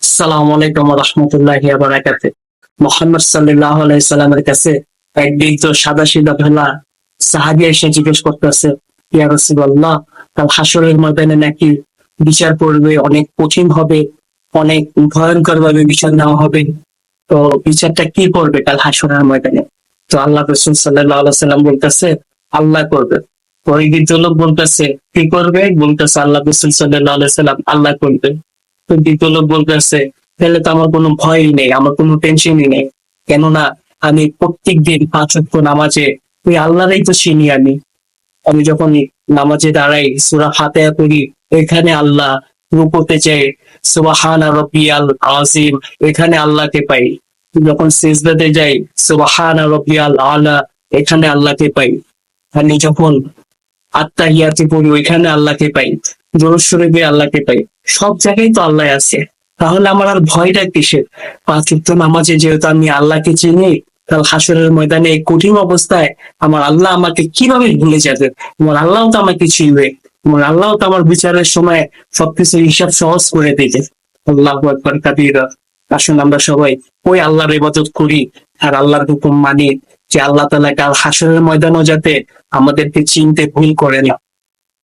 আসসালামু আলাইকুম ওয়া রাহমাতুল্লাহি ওয়া বারাকাতুহু। মুহাম্মদ সাল্লাল্লাহু আলাইহি সাল্লামের কাছে একদিন তো সাদাসিধা ভেলা সাহাবী এসে জিজ্ঞেস করতেছে, ইয়া রাসূলুল্লাহ, কাল হাসরের ময়দানে নাকি বিচার করবে, অনেক কঠিন হবে, অনেক ভয়ঙ্কর ভাবে বিচার নেওয়া হবে। তো বিচারটা কি করবে কাল হাসরের ময়দানে? তো আল্লাহ রাসূল সাল্লাল্লাহু আলাইহি সাল্লাম বলতেছে, আল্লাহ করবে। তো ওই বৃদ্ধ লোক বলতেছে, কি করবে? বলতেছে আল্লাহ রাসূল সাল্লাল্লাহু আলাইহি সাল্লাম, আল্লাহ করবে। তো দ্বিতীয় লোক বলতেছে, তাহলে তো আমার কোনো ভয়ই নেই, আমার কোনো টেনশনই নেই, কেননা আমি প্রত্যেক দিন 5 ওয়াক্ত নামাজে ওই আল্লাহরই তো চিনি। আমি আমি যখন নামাজে দাঁড়াই, সূরা ফাতিহা পড়ি, এখানে আল্লাহ, রুকুতে যাই সুবহানা রাব্বিয়াল আযীম, এখানে আল্লাহকে পাই। যখন সিজদাতে যাই সুবহানা রাব্বিয়াল আলা, এখানে আল্লাহকে পাই। আমি যখন আত্তাহিয়াতে পড়ি, ওইখানে আল্লাহকে পাই। দরুদ শরীফে আল্লাহকে পাই। সব জায়গায় তো আল্লাহ আছে। তাহলে আমার আর ভয়টা কিসের? 5 ওয়াক্ত নামাজে যেহেতু আমি আল্লাহকে চিনি, কাল হাসরের ময়দানে এই কঠিন অবস্থায় আমার আল্লাহ আমাকে কিভাবে ভুলে যাবে? আমার আল্লাহ তো আমাকে চিনবে। আমার আল্লাহ তো আমার বিচারের সময় সবকিছু হিসাব সহজ করে দিবে। আল্লাহু আকবার কাবীরা। আসুন আমরা সবাই ওই আল্লাহর ইবাদত করি আর আল্লাহর হুকুম মানি, যে আল্লাহ তাআলা কাল হাসরের ময়দানেও যাতে আমাদেরকে চিনতে ভুল করে না।